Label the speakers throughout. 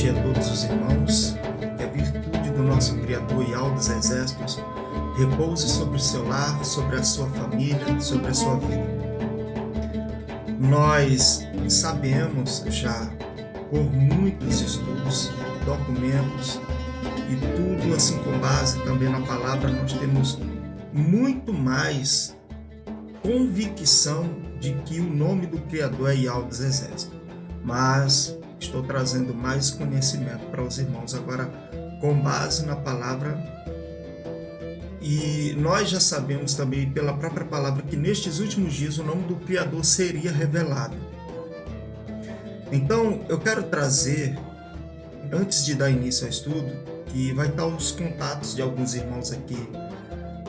Speaker 1: dia a todos os irmãos, que a virtude do nosso Criador e ao dos exércitos repouse sobre o seu lar, sobre a sua família, sobre a sua vida. Nós sabemos já, por muitos estudos, documentos e tudo assim com base também na palavra, nós temos muito mais convicção de que o nome do Criador é Yahweh dos Exércitos. Mas estou trazendo mais conhecimento para os irmãos agora com base na palavra. E nós já sabemos também pela própria palavra que nestes últimos dias o nome do Criador seria revelado. Então eu quero trazer, antes de dar início ao estudo, que vai estar os contatos de alguns irmãos aqui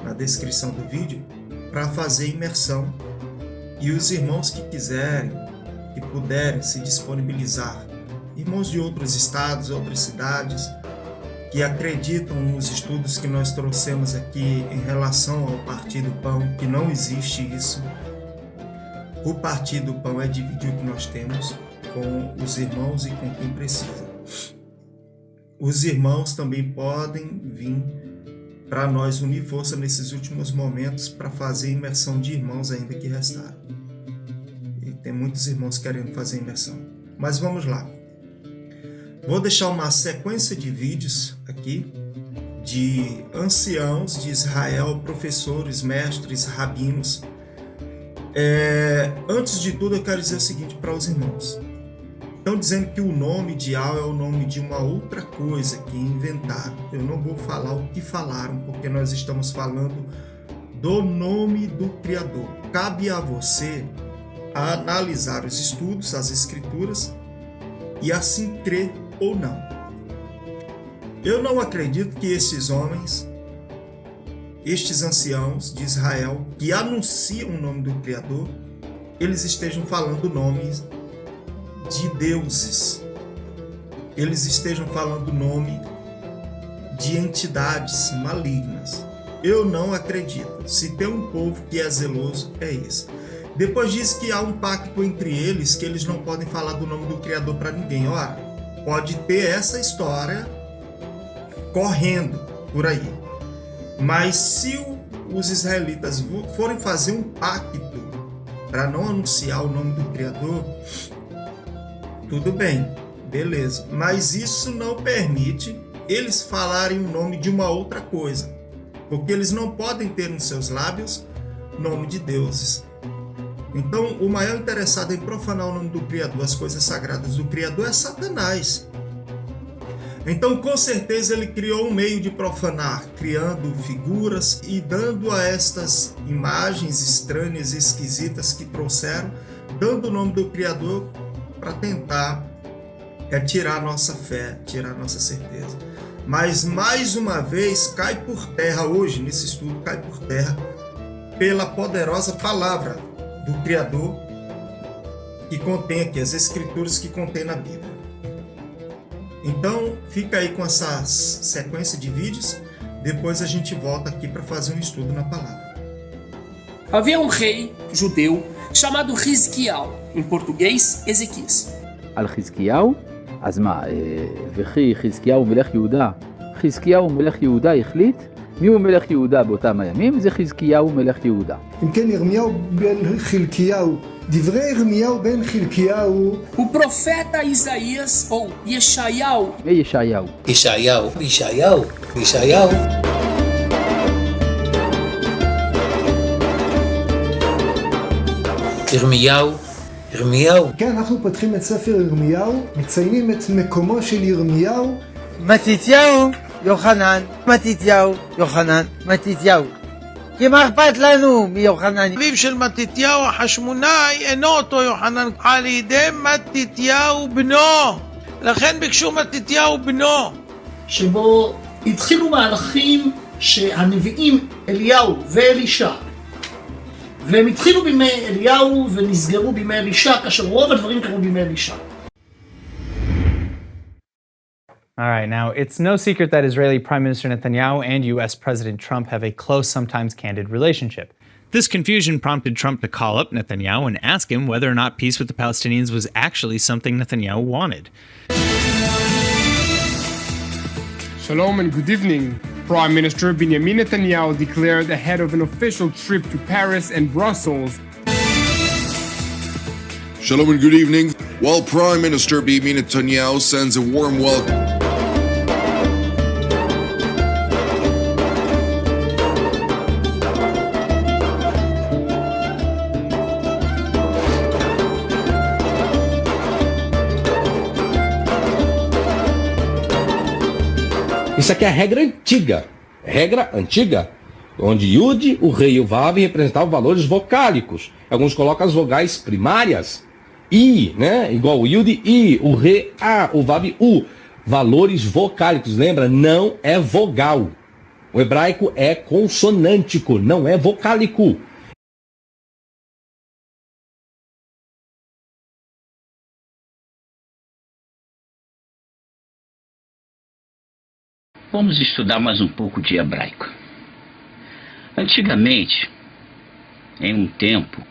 Speaker 1: na descrição do vídeo, para fazer imersão. E os irmãos que quiserem, que puderem se disponibilizar, irmãos de outros estados, outras cidades, que acreditam nos estudos que nós trouxemos aqui em relação ao Partir do Pão, que não existe isso. O Partir do Pão é dividir o que nós temos com os irmãos e com quem precisa. Os irmãos também podem vir para nós unir força nesses últimos momentos para fazer imersão de irmãos ainda que restaram. E tem muitos irmãos querendo fazer imersão. Mas vamos lá. Vou deixar uma sequência de vídeos aqui de anciãos de Israel, professores, mestres, rabinos. Antes de tudo, eu quero dizer o seguinte para os irmãos. Estão dizendo que o nome de Yahweh é o nome de uma outra coisa que inventaram. Eu não vou falar o que falaram, porque nós estamos falando do nome do Criador. Cabe a você analisar os estudos, as escrituras, e assim crer ou não. Eu não acredito que estes homens, estes anciãos de Israel, que anunciam o nome do Criador, eles estejam falando nomes de deuses, eles estejam falando o nome de entidades malignas. Eu não acredito. Se tem um povo que é zeloso, é esse. Depois diz que há um pacto entre eles, que eles não podem falar do nome do Criador para ninguém. Ora, pode ter essa história correndo por aí, mas se os israelitas forem fazer um pacto para não anunciar o nome do Criador, tudo bem, beleza. Mas isso não permite eles falarem o nome de uma outra coisa, porque eles não podem ter nos seus lábios nome de deuses. Então, o maior interessado em profanar o nome do Criador, as coisas sagradas do Criador, é Satanás. Então, com certeza, ele criou um meio de profanar, criando figuras e dando a estas imagens estranhas e esquisitas que trouxeram, dando o nome do Criador para tentar tirar a nossa fé, tirar a nossa certeza. Mas, mais uma vez, cai por terra hoje, nesse estudo, cai por terra pela poderosa palavra do Criador que contém aqui, as escrituras que contém na Bíblia. Então, fica aí com essa sequência de vídeos, depois a gente volta aqui para fazer um estudo na palavra.
Speaker 2: Havia um rei judeu chamado Hizquiyahu, em português, Ezequias.
Speaker 3: על חזקיהו? אז מה, וכי חזקיהו מלך יהודה? חזקיהו מלך יהודה החליט? מי הוא מלך יהודה באותם הימים? זה חזקיהו מלך יהודה.
Speaker 4: אם כן, ירמיהו בן חלקיהו, דברי ירמיהו בן חלקיהו.
Speaker 2: O profeta Isaías, ou Yeshayahu.
Speaker 3: מי ישעיהו?
Speaker 5: ישעיהו. ירמיהו.
Speaker 4: כן, אנחנו פותחים את ספר ירמיהו, מציינים את מקומו של ירמיהו.
Speaker 6: מתתיהו, יוחנן, מתתיהו. כי מה אכפת לנו מיוחנן?
Speaker 7: אביו של מתתיהו החשמונאי אינו אותו יוחנן, על ידי מתתיהו בנו. לכן ביקשו מתתיהו בנו.
Speaker 8: שבו התחילו מהלכים שהנביאים אליהו ואלישע, והם התחילו בימי אליהו ונסגרו בימי אלישע, כאשר רוב הדברים קרו בימי אלישע.
Speaker 9: All right, now it's no secret that Israeli Prime Minister Netanyahu and US President Trump have a close, sometimes candid relationship. This confusion prompted Trump to call up Netanyahu and ask him whether or not peace with the Palestinians was actually something Netanyahu wanted.
Speaker 10: Shalom and good evening. Prime Minister Benjamin Netanyahu declared ahead of an official trip to Paris and Brussels.
Speaker 11: Shalom and good evening. While Prime Minister Benjamin Netanyahu sends a warm welcome.
Speaker 12: Isso aqui é a regra antiga, onde Yud, o rei e o Vav representavam valores vocálicos. Alguns colocam as vogais primárias, I, né? Igual o Yud, I, o Re, A, o Vav, U. Valores vocálicos, lembra? Não é vogal. O hebraico é consonântico, não é vocálico.
Speaker 13: Vamos estudar mais um pouco de hebraico. Antigamente, em um tempo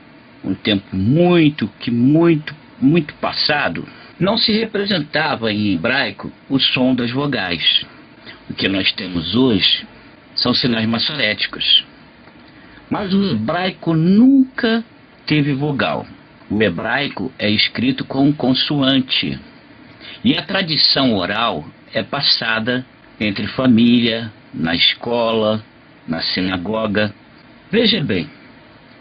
Speaker 13: muito passado, não se representava em hebraico o som das vogais. O que nós temos hoje são sinais maçoréticos. Mas o hebraico nunca teve vogal. O hebraico é escrito com consoante. E a tradição oral é passada entre família, na escola, na sinagoga. Veja bem,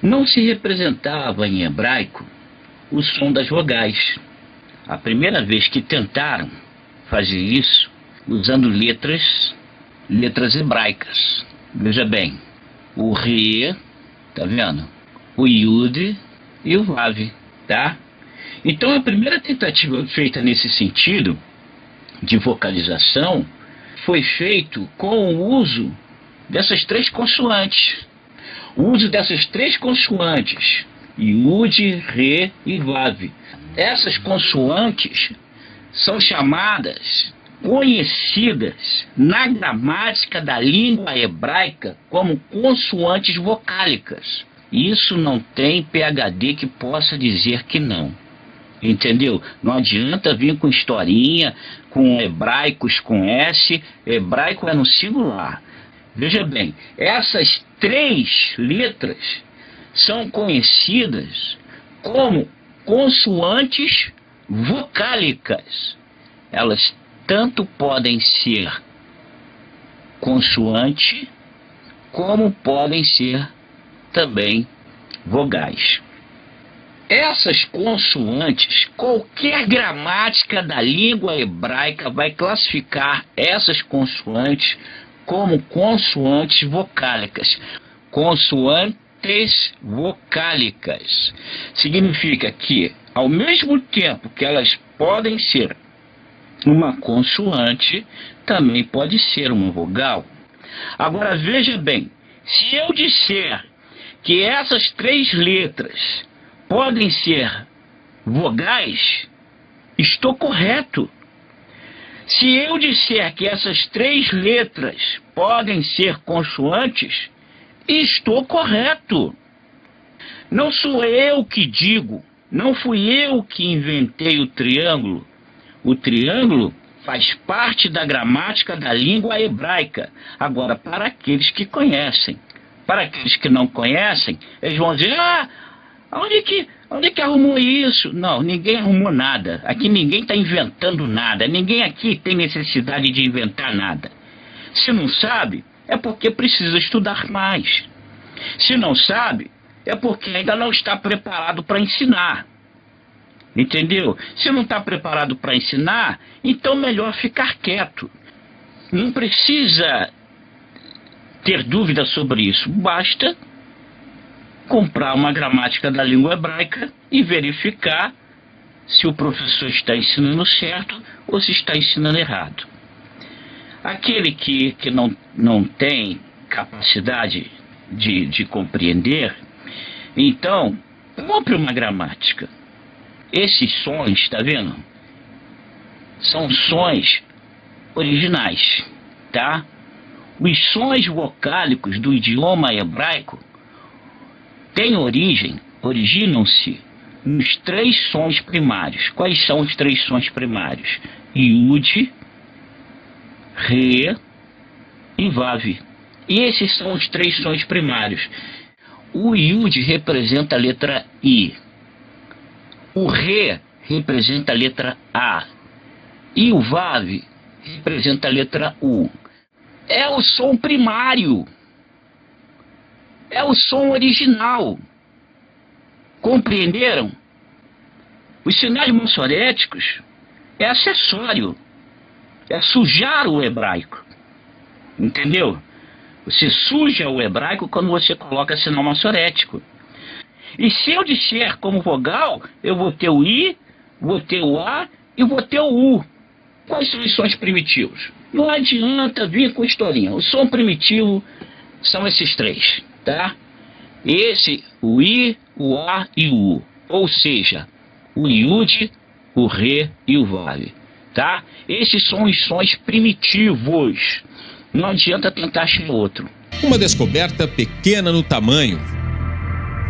Speaker 13: não se representava em hebraico o som das vogais. A primeira vez que tentaram fazer isso, usando letras hebraicas. Veja bem, o Re, tá vendo? O Yud e o Vav, tá? Então a primeira tentativa feita nesse sentido de vocalização foi feito com o uso dessas três consoantes. O uso dessas três consoantes, Yud, Re e Vav. Essas consoantes são chamadas, conhecidas na gramática da língua hebraica como consoantes vocálicas. Isso não tem PhD que possa dizer que não. Entendeu? Não adianta vir com historinha, com hebraicos com S, hebraico é no singular. Veja bem, essas três letras são conhecidas como consoantes vocálicas. Elas tanto podem ser consoante, como podem ser também vogais. Essas consoantes, qualquer gramática da língua hebraica vai classificar essas consoantes como consoantes vocálicas. Consoantes vocálicas significa que, ao mesmo tempo que elas podem ser uma consoante, também pode ser uma vogal. Agora veja bem, se eu disser que essas três letras podem ser vogais, estou correto. Se eu disser que essas três letras podem ser consoantes, estou correto. Não sou eu que digo, não fui eu que inventei o triângulo. O triângulo faz parte da gramática da língua hebraica. Agora, para aqueles que conhecem. Para aqueles que não conhecem, eles vão dizer, onde que arrumou isso? Não, ninguém arrumou nada. Aqui ninguém está inventando nada. Ninguém aqui tem necessidade de inventar nada. Se não sabe, é porque precisa estudar mais. Se não sabe, é porque ainda não está preparado para ensinar. Entendeu? Se não está preparado para ensinar, então melhor ficar quieto. Não precisa ter dúvida sobre isso. Basta comprar uma gramática da língua hebraica e verificar se o professor está ensinando certo ou se está ensinando errado. Aquele que não tem capacidade de compreender, então, compre uma gramática. Esses sons, está vendo? São sons originais, tá? Os sons vocálicos do idioma hebraico originam-se nos três sons primários. Quais são os três sons primários? Yud, Re e Vav. E esses são os 3 sons primários. O Yud representa a letra I. O Re representa a letra A. E o Vav representa a letra U. É o som primário. É o som original. Compreenderam? Os sinais massoréticos é acessório. É sujar o hebraico. Entendeu? Você suja o hebraico quando você coloca sinal massorético. E se eu disser como vogal, eu vou ter o I, vou ter o A e vou ter o U. Quais são os sons primitivos? Não adianta vir com historinha. O som primitivo são esses 3, tá? Esse, o I, o A e o U. Ou seja, o Yud, o Re e o Vav, tá? Esses são os sons primitivos. Não adianta tentar achar outro.
Speaker 14: Uma descoberta pequena no tamanho.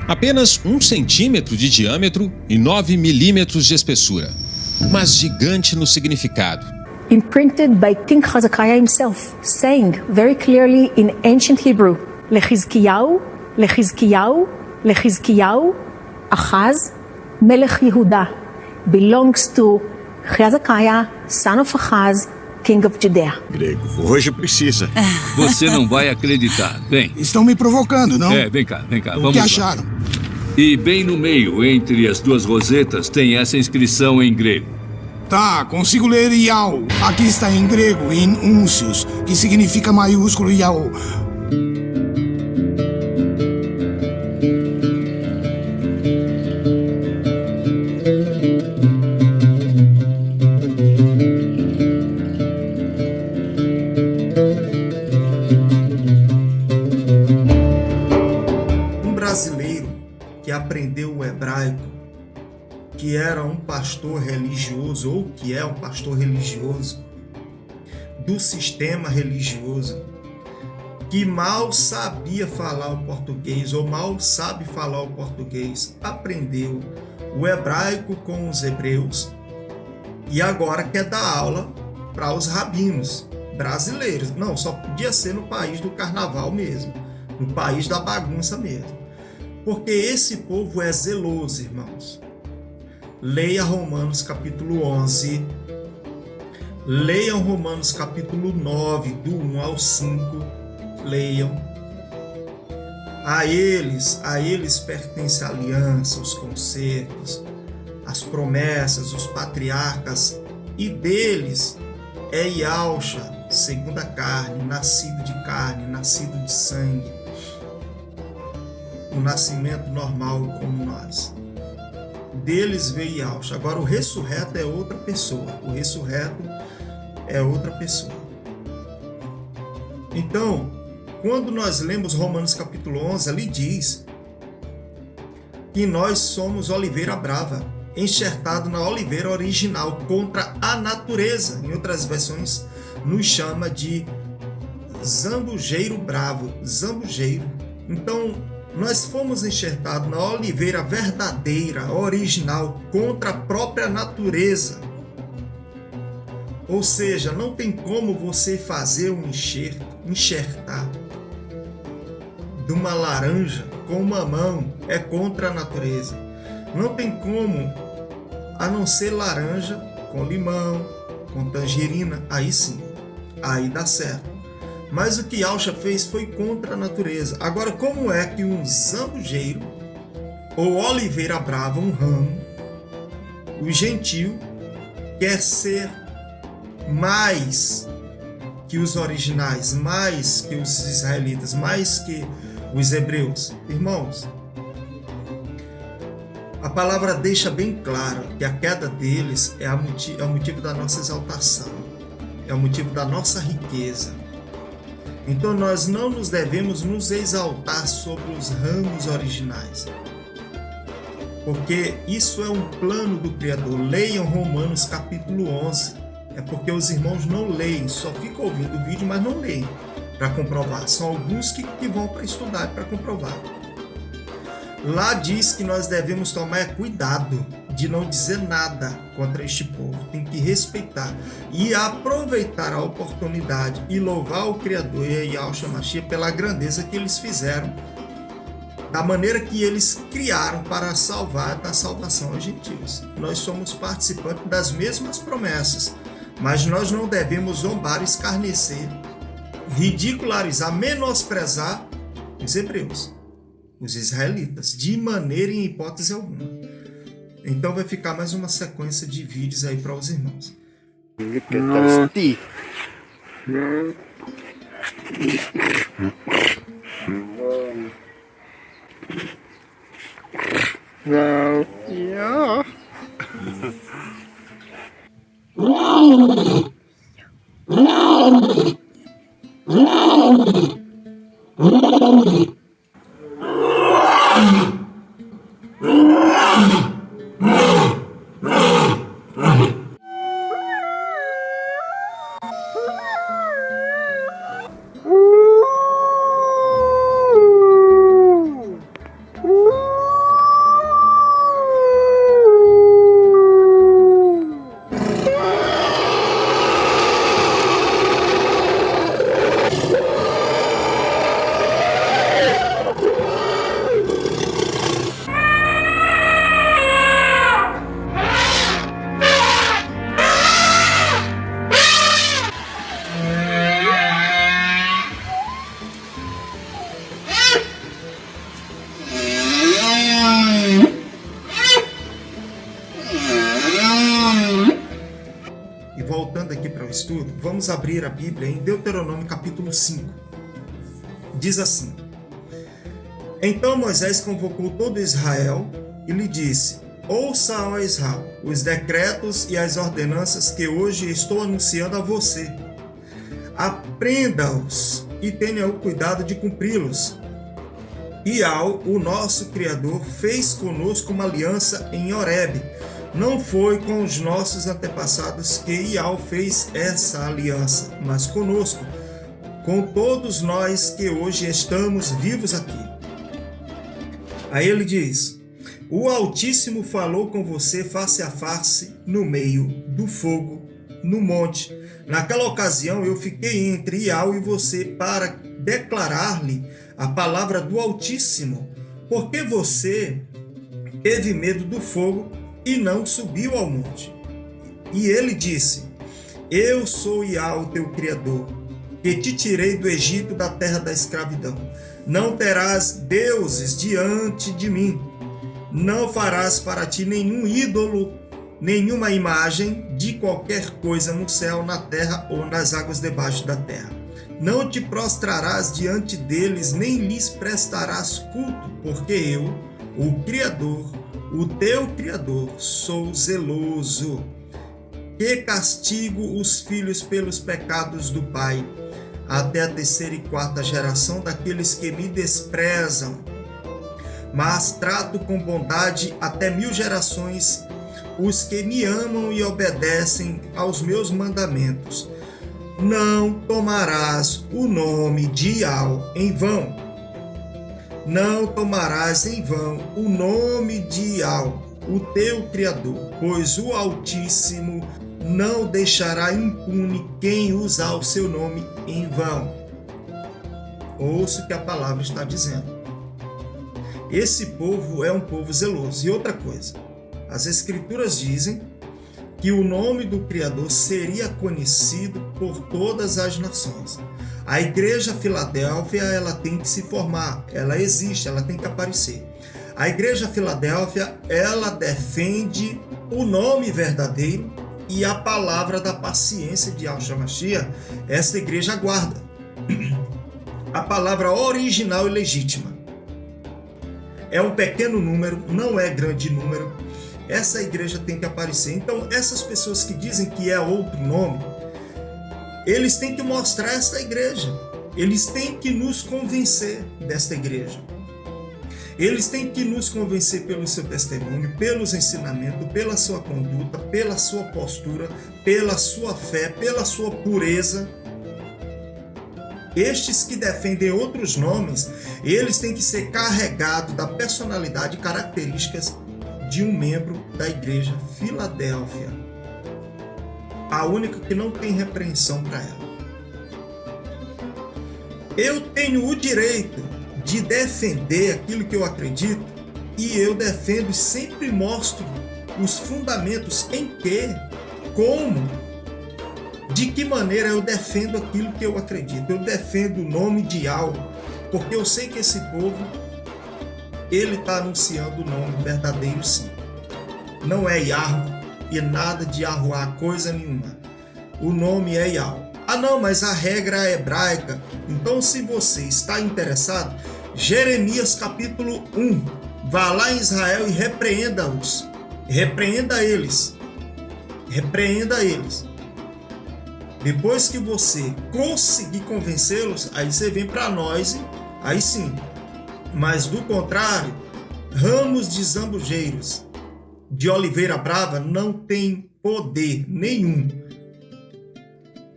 Speaker 14: Apenas 1 centímetro de diâmetro e 9 milímetros de espessura. Mas gigante no significado.
Speaker 15: Imprinted by King Hezekiah himself, saying very clearly in ancient Hebrew, Lechizkiyahu, Lechizkiyahu, Lechizkiyahu, Achaz, Melech Yehuda, belongs to Hezekiah, son of Achaz, King of Judea.
Speaker 16: Grego, hoje precisa.
Speaker 17: Você não vai acreditar. Vem.
Speaker 16: Estão me provocando, não?
Speaker 17: Vem cá,
Speaker 16: O
Speaker 17: vamos
Speaker 16: que
Speaker 17: lá.
Speaker 16: acharam?
Speaker 17: E bem no meio, entre as 2 rosetas, tem essa inscrição em grego.
Speaker 16: Tá, consigo ler Yao. Aqui está em grego, in uncius, que significa maiúsculo Yao.
Speaker 1: Um brasileiro que aprendeu o hebraico, que era um pastor religioso, ou que é um pastor religioso, do sistema religioso, que mal sabia falar o português, ou mal sabe falar o português, aprendeu o hebraico com os hebreus, e agora quer dar aula para os rabinos brasileiros. Não, só podia ser no país do carnaval mesmo, no país da bagunça mesmo. Porque esse povo é zeloso, irmãos. Leia Romanos capítulo 11. Leiam Romanos capítulo 9, do 1 ao 5. Leiam. A eles pertence a aliança, os concertos, as promessas, os patriarcas, e deles é Yahusha, segundo a carne, nascido de carne, nascido de sangue, o nascimento normal como nós. Deles veio Yahusha. Agora o ressurreto é outra pessoa. O ressurreto é outra pessoa. Então, quando nós lemos Romanos capítulo 11, ali diz que nós somos oliveira brava, enxertado na oliveira original contra a natureza. Em outras versões, nos chama de zambujeiro bravo, zambujeiro. Então, nós fomos enxertados na oliveira verdadeira, original, contra a própria natureza. Ou seja, não tem como você fazer um enxertar de uma laranja com uma mão, é contra a natureza. Não tem como, a não ser laranja com limão, com tangerina, aí sim, aí dá certo. Mas o que Yahusha fez foi contra a natureza. Agora, como é que um zambujeiro, ou oliveira brava, um ramo, o gentil, quer ser mais que os originais, mais que os israelitas, mais que os hebreus? Irmãos, a palavra deixa bem claro que a queda deles é o motivo da nossa exaltação, é o motivo da nossa riqueza. Então nós não nos devemos nos exaltar sobre os ramos originais, porque isso é um plano do Criador. Leiam Romanos capítulo 11. É porque os irmãos não leem, só ficam ouvindo o vídeo, mas não leem para comprovar. São alguns que vão para estudar para comprovar. Lá diz que nós devemos tomar cuidado de não dizer nada contra este povo, tem que respeitar e aproveitar a oportunidade e louvar o Criador e a Yahshua Mashiach pela grandeza que eles fizeram, da maneira que eles criaram para salvar da salvação aos gentios. Nós somos participantes das mesmas promessas, mas nós não devemos zombar, escarnecer, ridicularizar, menosprezar os hebreus, os israelitas, de maneira e em hipótese alguma. Então vai ficar mais uma sequência de vídeos aí para os irmãos. Voltando aqui para o estudo, vamos abrir a Bíblia em Deuteronômio capítulo 5. Diz assim: Então Moisés convocou todo Israel e lhe disse: Ouça, ó Israel, os decretos e as ordenanças que hoje estou anunciando a você. Aprenda-os e tenha o cuidado de cumpri-los. Yahweh, o nosso Criador, fez conosco uma aliança em Horebe. Não foi com os nossos antepassados que Yahweh fez essa aliança, mas conosco, com todos nós que hoje estamos vivos aqui. Aí ele diz: O Altíssimo falou com você face a face no meio do fogo, no monte. Naquela ocasião eu fiquei entre Yahweh e você para declarar-lhe a palavra do Altíssimo, porque você teve medo do fogo e não subiu ao monte. E ele disse: Eu sou Yahweh, teu Criador, que te tirei do Egito, da terra da escravidão. Não terás deuses diante de mim. Não farás para ti nenhum ídolo, nenhuma imagem de qualquer coisa no céu, na terra ou nas águas debaixo da terra. Não te prostrarás diante deles, nem lhes prestarás culto, porque eu, o Criador, o teu Criador, sou zeloso, que castigo os filhos pelos pecados do pai, até a terceira e quarta geração daqueles que me desprezam. Mas trato com bondade até 1000 gerações os que me amam e obedecem aos meus mandamentos. Não tomarás o nome de Yahweh em vão. Não tomarás em vão o nome de Yahweh, o teu Criador, pois o Altíssimo não deixará impune quem usar o seu nome em vão. Ouça o que a palavra está dizendo. Esse povo é um povo zeloso. E outra coisa, as Escrituras dizem que o nome do Criador seria conhecido por todas as nações. A igreja Filadélfia, ela tem que se formar, ela existe, ela tem que aparecer. A igreja Filadélfia, ela defende o nome verdadeiro e a palavra da paciência de Yahshua Mashiach. Esta igreja aguarda a palavra original e legítima. É um pequeno número, não é grande número. Essa igreja tem que aparecer. Então, essas pessoas que dizem que é outro nome, eles têm que mostrar esta igreja. Eles têm que nos convencer desta igreja. Eles têm que nos convencer pelo seu testemunho, pelos ensinamentos, pela sua conduta, pela sua postura, pela sua fé, pela sua pureza. Estes que defendem outros nomes, eles têm que ser carregados da personalidade e características de um membro da igreja Filadélfia, a única que não tem repreensão para ela. Eu tenho o direito de defender aquilo que eu acredito, e eu defendo e sempre mostro os fundamentos em que, como, de que maneira eu defendo aquilo que eu acredito. Eu defendo o nome de Yahweh, porque eu sei que esse povo, ele está anunciando o nome verdadeiro, sim. Não é Yahweh e nada de Yahuá, coisa nenhuma. O nome é Yahweh. Ah não, mas a regra é hebraica. Então, se você está interessado, Jeremias capítulo 1, vá lá em Israel e repreenda-os. Repreenda eles. Repreenda eles. Depois que você conseguir convencê-los, aí você vem para nós, aí sim. Mas do contrário, ramos de zambujeiros de oliveira brava não tem poder nenhum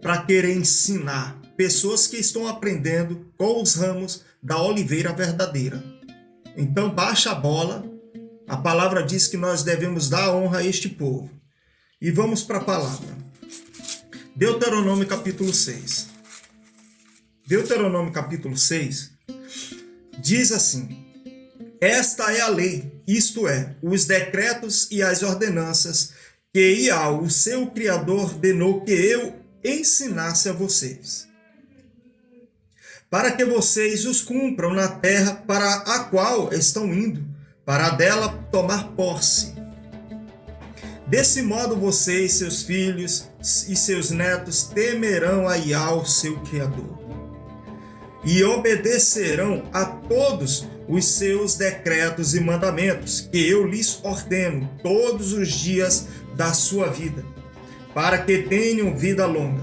Speaker 1: para querer ensinar pessoas que estão aprendendo com os ramos da oliveira verdadeira. Então baixa a bola. A palavra diz que nós devemos dar honra a este povo. E vamos para a palavra. Deuteronômio capítulo 6. Deuteronômio capítulo 6 diz assim: esta é a lei, isto é, os decretos e as ordenanças que Yahweh, o seu Criador, ordenou que eu ensinasse a vocês, para que vocês os cumpram na terra para a qual estão indo, para dela tomar posse. Desse modo vocês, seus filhos e seus netos temerão a Yahweh, seu Criador, e obedecerão a todos os seus decretos e mandamentos que eu lhes ordeno todos os dias da sua vida, para que tenham vida longa.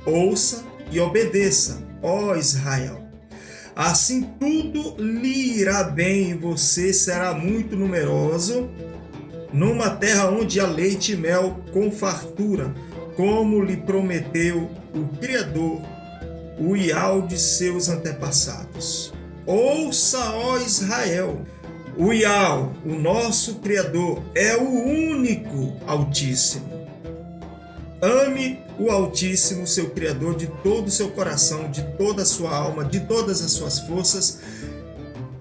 Speaker 1: Ouça e obedeça, ó Israel. Assim tudo lhe irá bem e você será muito numeroso, numa terra onde há leite e mel com fartura, como lhe prometeu o Criador, o Yahweh de seus antepassados. Ouça, ó Israel, o Yahweh, o nosso Criador, é o único Altíssimo. Ame o Altíssimo, seu Criador, de todo o seu coração, de toda a sua alma, de todas as suas forças.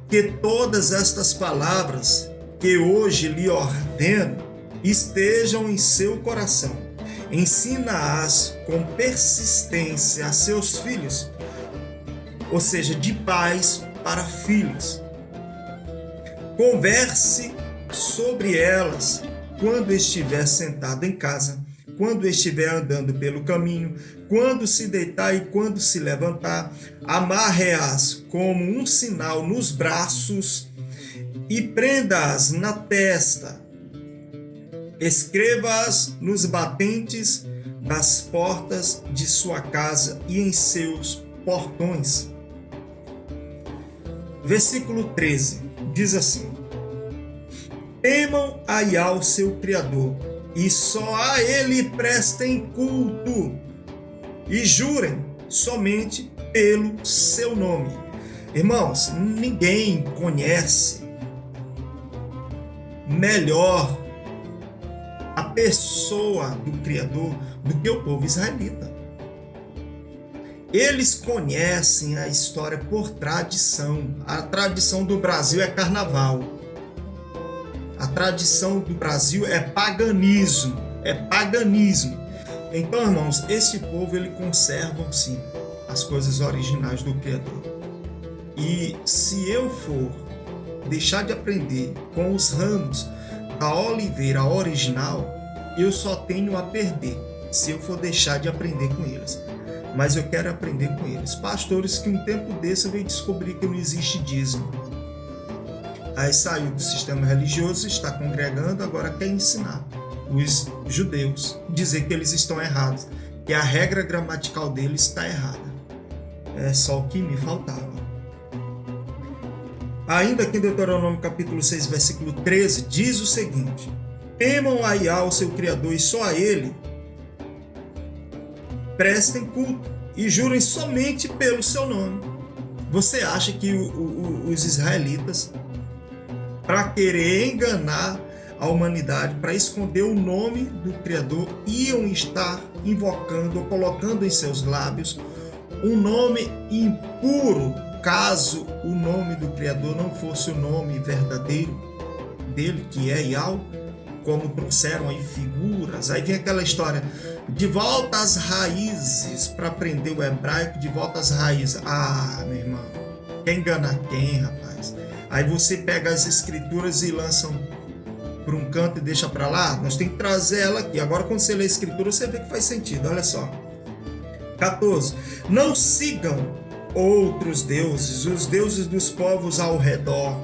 Speaker 1: Que todas estas palavras que hoje lhe ordeno estejam em seu coração. Ensina-as com persistência a seus filhos, ou seja, de pais para filhos. Converse sobre elas quando estiver sentado em casa, quando estiver andando pelo caminho, quando se deitar e quando se levantar. Amarre-as como um sinal nos braços e prenda-as na testa. Escreva-as nos batentes das portas de sua casa e em seus portões. Versículo 13 diz assim: temam a Yahweh, seu Criador, e só a ele prestem culto, e jurem somente pelo seu nome. Irmãos, ninguém conhece melhor a pessoa do Criador do que o povo israelita. Eles conhecem a história por tradição. A tradição do Brasil é carnaval. A tradição do Brasil é paganismo. É paganismo. Então, irmãos, esse povo, ele conserva, sim, as coisas originais do Criador. E se eu for deixar de aprender com os ramos da oliveira original, eu só tenho a perder se eu for deixar de aprender com eles. Mas eu quero aprender com eles. Pastores que um tempo desse eu veio descobrir que não existe dízimo. Aí saiu do sistema religioso, está congregando, agora quer ensinar os judeus, dizer que eles estão errados, que a regra gramatical deles está errada. É só o que me faltava. Ainda aqui em Deuteronômio capítulo 6, versículo 13, diz o seguinte: temam a Yahweh, seu Criador, e só a ele prestem culto e jurem somente pelo seu nome. Você acha que os israelitas, para querer enganar a humanidade para esconder o nome do Criador, iam estar invocando ou colocando em seus lábios um nome impuro, caso o nome do Criador não fosse o nome verdadeiro dele, que é Yahweh, como trouxeram aí figuras. Aí vem aquela história, de volta às raízes, para aprender o hebraico, de volta às raízes. Ah, meu irmão, quer enganar quem, rapaz? Aí você pega as escrituras e lançam para um canto e deixa para lá. Nós temos que trazer ela aqui. Agora, quando você lê a escritura, você vê que faz sentido. Olha só. 14. Não sigam outros deuses, os deuses dos povos ao redor,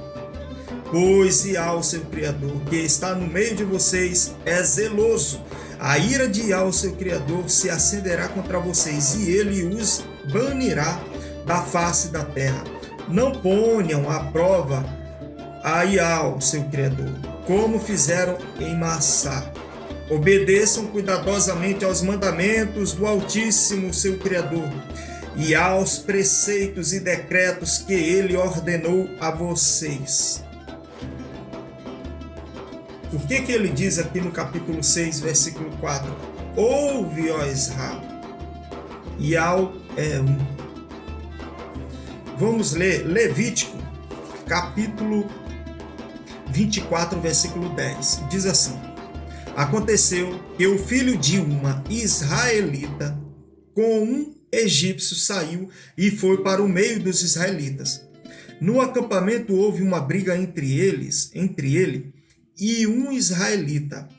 Speaker 1: pois Yahweh, o seu Criador, que está no meio de vocês, é zeloso. A ira de Yahweh, o seu Criador, se acenderá contra vocês, e ele os banirá da face da terra. Não ponham à prova a Yahweh, seu Criador, como fizeram em Massá. Obedeçam cuidadosamente aos mandamentos do Altíssimo, seu Criador, e aos preceitos e decretos que ele ordenou a vocês. O que ele diz aqui no capítulo 6, versículo 4? Ouve, ó Israel, Yahweh é um. Vamos ler Levítico, capítulo 24, versículo 10. Diz assim: aconteceu que o filho de uma israelita com um egípcio saiu e foi para o meio dos israelitas. No acampamento houve uma briga entre ele e um israelita.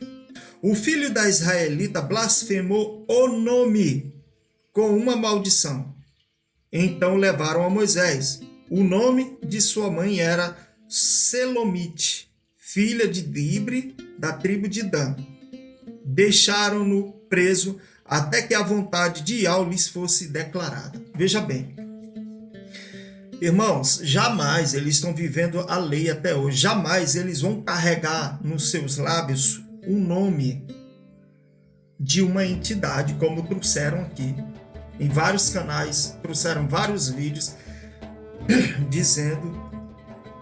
Speaker 1: O filho da israelita blasfemou o nome com uma maldição. Então levaram a Moisés. O nome de sua mãe era Selomite, filha de Dibre, da tribo de Dan. Deixaram-no preso até que a vontade de Yahweh lhes fosse declarada. Veja bem, irmãos, jamais eles estão vivendo a lei até hoje, jamais eles vão carregar nos seus lábios o nome de uma entidade, como trouxeram aqui em vários canais, trouxeram vários vídeos dizendo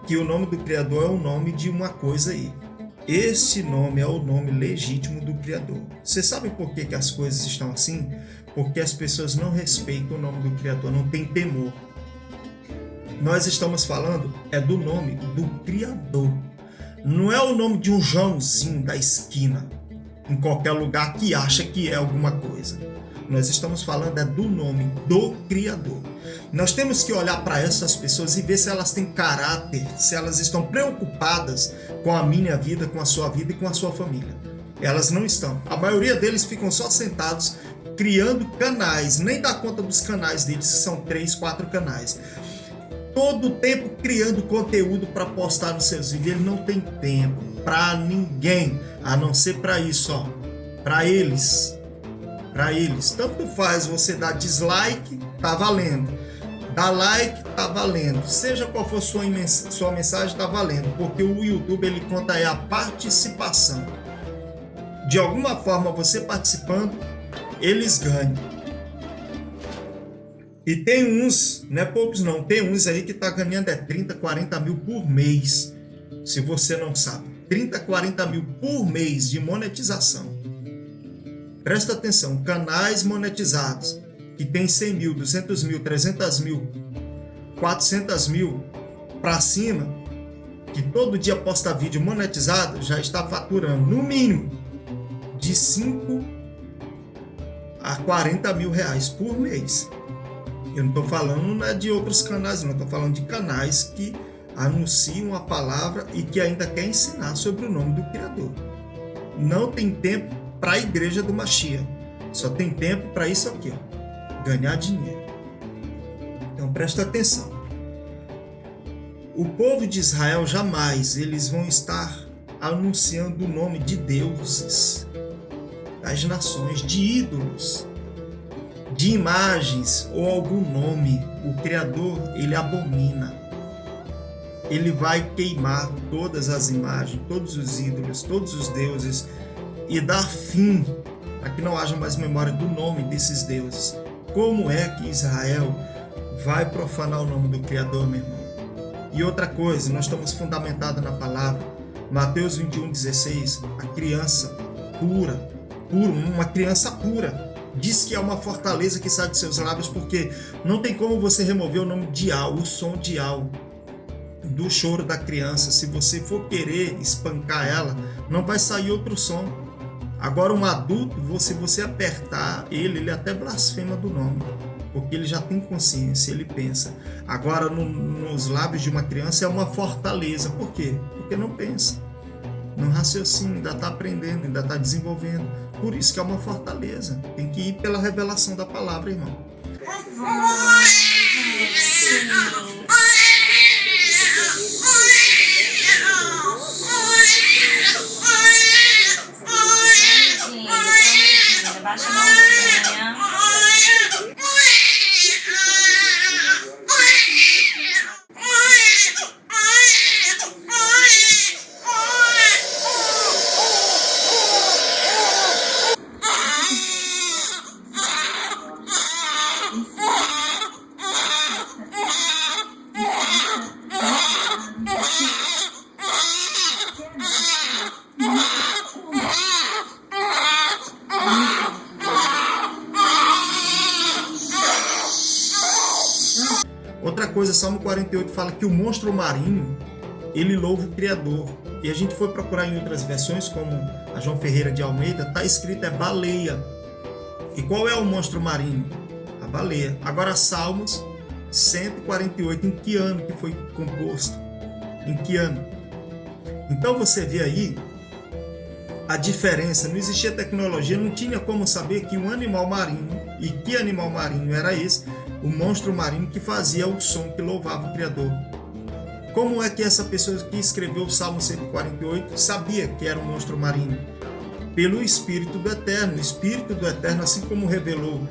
Speaker 1: que o nome do Criador é o nome de uma coisa aí. Este nome é o nome legítimo do Criador. Você sabe por que as coisas estão assim? Porque as pessoas não respeitam o nome do Criador, não tem temor. Nós estamos falando do nome do Criador. Não é o nome de um Joãozinho da esquina, em qualquer lugar que acha que é alguma coisa. Nós estamos falando do nome do Criador. Nós temos que olhar para essas pessoas e ver se elas têm caráter, se elas estão preocupadas com a minha vida, com a sua vida e com a sua família. Elas não estão. A maioria deles ficam só sentados criando canais, nem dá conta dos canais deles, que são 3, 4 canais. Todo o tempo criando conteúdo para postar nos seus vídeos. Ele não tem tempo para ninguém, a não ser para isso, ó, para eles. Para eles, tanto faz você dar dislike, tá valendo. Dar like, tá valendo. Seja qual for sua mensagem, tá valendo. Porque o YouTube, ele conta a participação. De alguma forma, você participando, eles ganham. E tem uns, não é poucos não, tem uns aí que tá ganhando 30, 40 mil por mês. Se você não sabe. 30, 40 mil por mês de monetização. Presta atenção, canais monetizados que tem 100 mil, 200 mil, 300 mil, 400 mil para cima, que todo dia posta vídeo monetizado, já está faturando no mínimo de 5 a 40 mil reais por mês. Eu não estou falando de outros canais, não estou falando de canais que anunciam a palavra e que ainda quer ensinar sobre o nome do Criador. Não tem tempo para a igreja do Mashiach. Só tem tempo para isso aqui, ó, ganhar dinheiro. Então presta atenção. O povo de Israel jamais eles vão estar anunciando o nome de deuses, das nações, de ídolos, de imagens ou algum nome. O Criador, ele abomina. Ele vai queimar todas as imagens, todos os ídolos, todos os deuses, e dar fim para que não haja mais memória do nome desses deuses. Como é que Israel vai profanar o nome do Criador, meu irmão? E outra coisa, nós estamos fundamentados na palavra. Mateus 21:16, a criança pura, uma criança pura, diz que é uma fortaleza que sai de seus lábios, porque não tem como você remover o nome de Yah, o som de Yah, do choro da criança. Se você for querer espancar ela, não vai sair outro som. Agora um adulto, se você apertar ele até blasfema do nome, porque ele já tem consciência, ele pensa. Agora nos lábios de uma criança é uma fortaleza. Por quê? Porque não pensa, não raciocina, ainda está aprendendo, ainda está desenvolvendo. Por isso que é uma fortaleza. Tem que ir pela revelação da palavra, irmão.
Speaker 18: Baixa a mãozinha.
Speaker 1: Outra coisa, Salmo 48 fala que o monstro marinho, ele louva o Criador. E a gente foi procurar em outras versões, como a João Ferreira de Almeida, está escrito baleia. E qual é o monstro marinho? A baleia. Agora, Salmos 148, em que ano que foi composto? Em que ano? Então você vê aí a diferença. Não existia tecnologia, não tinha como saber que um animal marinho, e que animal marinho era esse? O monstro marinho que fazia o som que louvava o Criador. Como é que essa pessoa que escreveu o Salmo 148 sabia que era um monstro marinho? Pelo Espírito do Eterno. O Espírito do Eterno, assim como revelou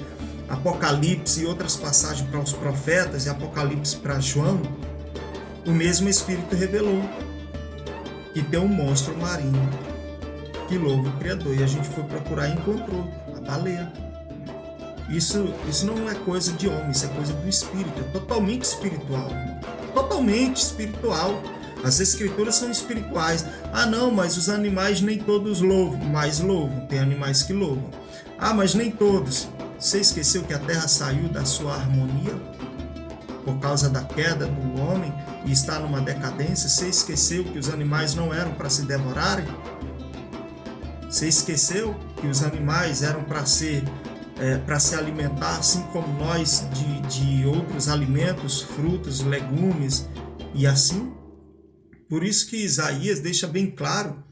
Speaker 1: Apocalipse e outras passagens para os profetas, e Apocalipse para João, o mesmo Espírito revelou que tem um monstro marinho que louva o Criador. E a gente foi procurar e encontrou a baleia. Isso não é coisa de homem, isso é coisa do Espírito, é totalmente espiritual. Totalmente espiritual. As escrituras são espirituais. Ah não, mas os animais nem todos louvam, mas louvam, tem animais que louvam. Ah, mas nem todos. Você esqueceu que a terra saiu da sua harmonia por causa da queda do homem e está numa decadência? Você esqueceu que os animais não eram para se devorarem? Você esqueceu que os animais eram para se alimentar, assim como nós, de outros alimentos, frutos, legumes e assim? Por isso que Isaías deixa bem claro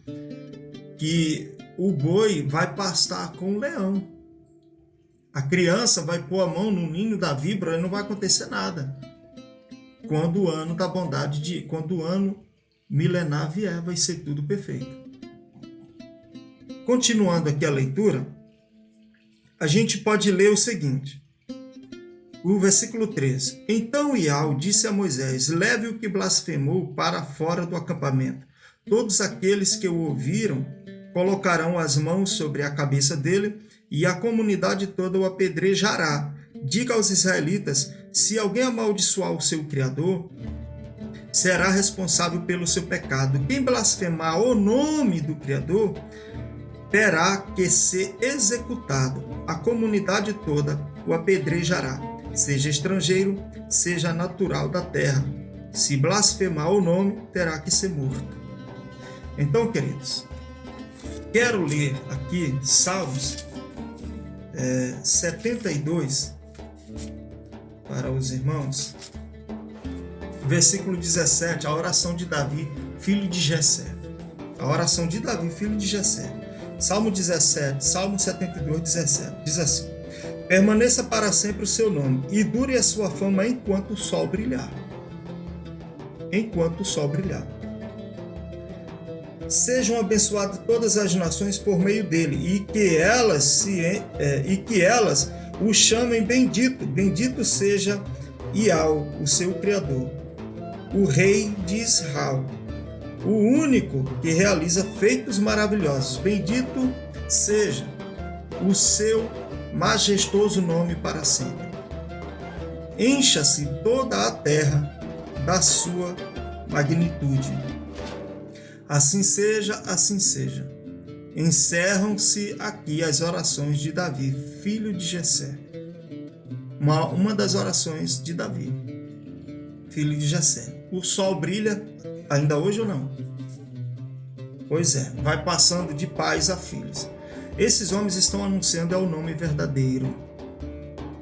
Speaker 1: que o boi vai pastar com o leão. A criança vai pôr a mão no ninho da víbora e não vai acontecer nada. Quando o ano da bondade, quando o ano milenar vier, vai ser tudo perfeito. Continuando aqui a leitura, a gente pode ler o seguinte, o versículo 13. Então Iau disse a Moisés, leve o que blasfemou para fora do acampamento. Todos aqueles que o ouviram colocarão as mãos sobre a cabeça dele e a comunidade toda o apedrejará. Diga aos israelitas, se alguém amaldiçoar o seu Criador, será responsável pelo seu pecado. Quem blasfemar o nome do Criador terá que ser executado. A comunidade toda o apedrejará, seja estrangeiro, seja natural da terra. Se blasfemar o nome, terá que ser morto. Então, queridos, quero ler aqui Salmos 72 para os irmãos. Versículo 17, a oração de Davi, filho de Jessé. A oração de Davi, filho de Jessé. Salmo 17, Salmo 72, 17. Diz assim, permaneça para sempre o seu nome e dure a sua fama enquanto o sol brilhar. Enquanto o sol brilhar. Sejam abençoadas todas as nações por meio dele e que elas o chamem bendito. Bendito seja Iau, o seu Criador, o Rei de Israel, o único que realiza feitos maravilhosos. Bendito seja o seu majestoso nome para sempre. Encha-se toda a terra da sua magnitude. Assim seja, assim seja. Encerram-se aqui as orações de Davi, filho de Jessé. Uma das orações de Davi, filho de Jessé. O sol brilha ainda hoje ou não? Pois é, vai passando de pais a filhos. Esses homens estão anunciando o nome verdadeiro,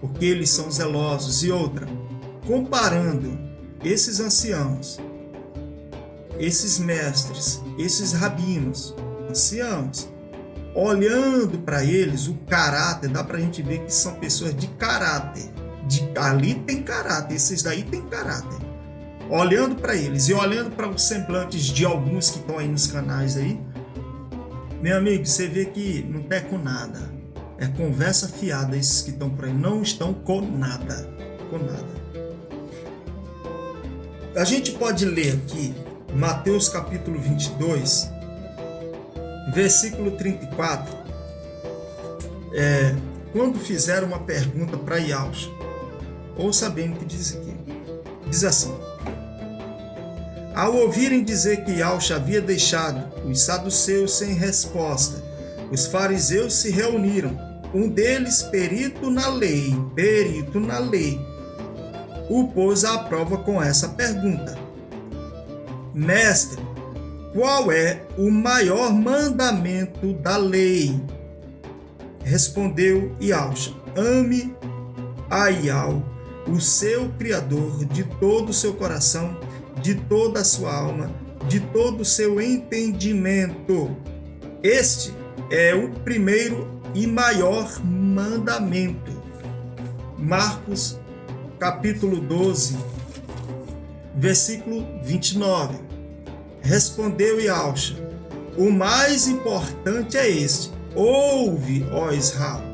Speaker 1: porque eles são zelosos. E outra, comparando esses anciãos, esses mestres, esses rabinos, anciãos, olhando para eles, o caráter, dá para a gente ver que são pessoas de caráter. Ali tem caráter, esses daí tem caráter. Olhando para eles e olhando para os semblantes de alguns que estão aí nos canais aí, meu amigo, você vê que não tem com nada. É conversa fiada esses que estão por aí. Não estão com nada. Com nada. A gente pode ler aqui Mateus capítulo 22, versículo 34. Quando fizeram uma pergunta para Iausha, ouça bem o que diz aqui. Diz assim: ao ouvirem dizer que Iausha havia deixado os saduceus sem resposta, os fariseus se reuniram. Um deles, perito na lei, o pôs à prova com essa pergunta: Mestre, qual é o maior mandamento da lei? Respondeu Iausha: ame a Iau, o seu Criador, de todo o seu coração, de toda a sua alma, de todo o seu entendimento. Este é o primeiro e maior mandamento. Marcos capítulo 12, versículo 29. Respondeu Iausha: o mais importante é este: ouve, ó Israel.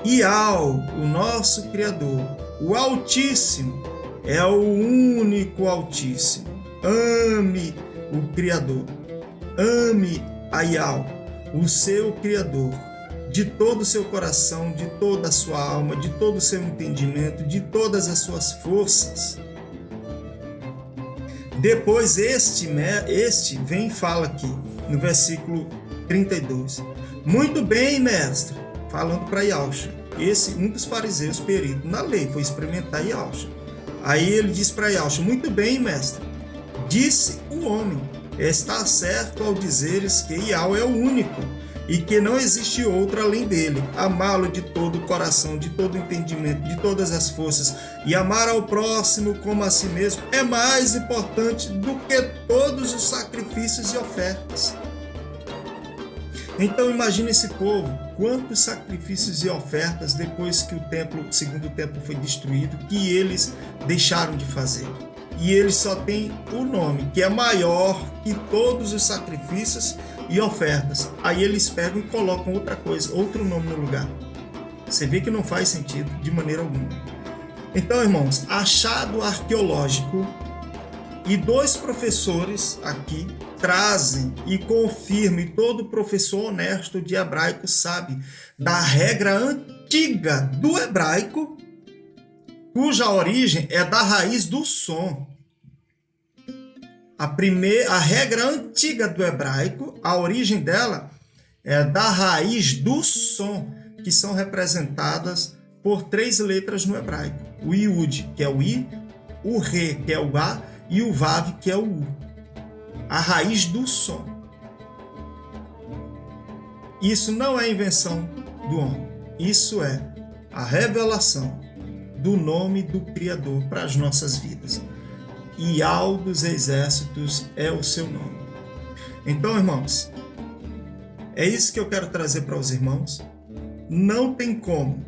Speaker 1: Iau, o nosso Criador, o Altíssimo, é o único Altíssimo. Ame o Criador. Ame a Iau, o seu Criador, de todo o seu coração, de toda a sua alma, de todo o seu entendimento, de todas as suas forças. Depois este vem e fala aqui, no versículo 32. Muito bem, mestre, falando para Iausha. Um dos fariseus, perito na lei, foi experimentar Iausha. Aí ele diz para Iausha: muito bem, mestre, disse o homem, está certo ao dizeres que Iau é o único e que não existe outro além dele. Amá-lo de todo o coração, de todo o entendimento, de todas as forças, e amar ao próximo como a si mesmo é mais importante do que todos os sacrifícios e ofertas. Então imagine esse povo, quantos sacrifícios e ofertas depois que o segundo templo foi destruído, que eles deixaram de fazer. E eles só têm o nome, que é maior que todos os sacrifícios e ofertas. Aí eles pegam e colocam outra coisa, outro nome no lugar. Você vê que não faz sentido de maneira alguma. Então, irmãos, achado arqueológico, e 2 professores aqui trazem e confirmam, e todo professor honesto de hebraico sabe da regra antiga do hebraico, cuja origem é da raiz do som. A regra antiga do hebraico, a origem dela é da raiz do som, que são representadas por 3 letras no hebraico. O Iud, que é o I, o Re, que é o A, e o Vav, que é o U. A raiz do som. Isso não é invenção do homem. Isso é a revelação do nome do Criador para as nossas vidas. Iau dos exércitos é o seu nome. Então, irmãos, é isso que eu quero trazer para os irmãos. Não tem como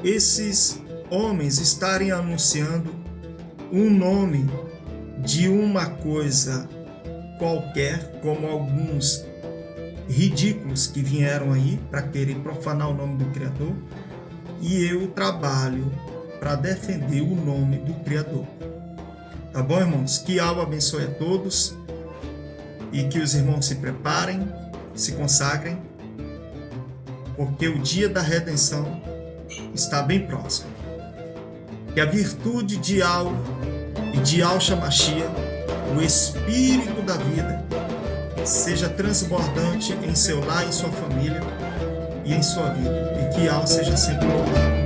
Speaker 1: esses homens estarem anunciando um nome de uma coisa qualquer, como alguns ridículos que vieram aí para querer profanar o nome do Criador, e eu trabalho para defender o nome do Criador. Tá bom, irmãos? Que Iau abençoe a todos e que os irmãos se preparem, se consagrem, porque o dia da redenção está bem próximo. Que a virtude de Iau e de Yahshua Mashiach o espírito da vida seja transbordante em seu lar, em sua família e em sua vida. E que Yahweh seja sempre louvado.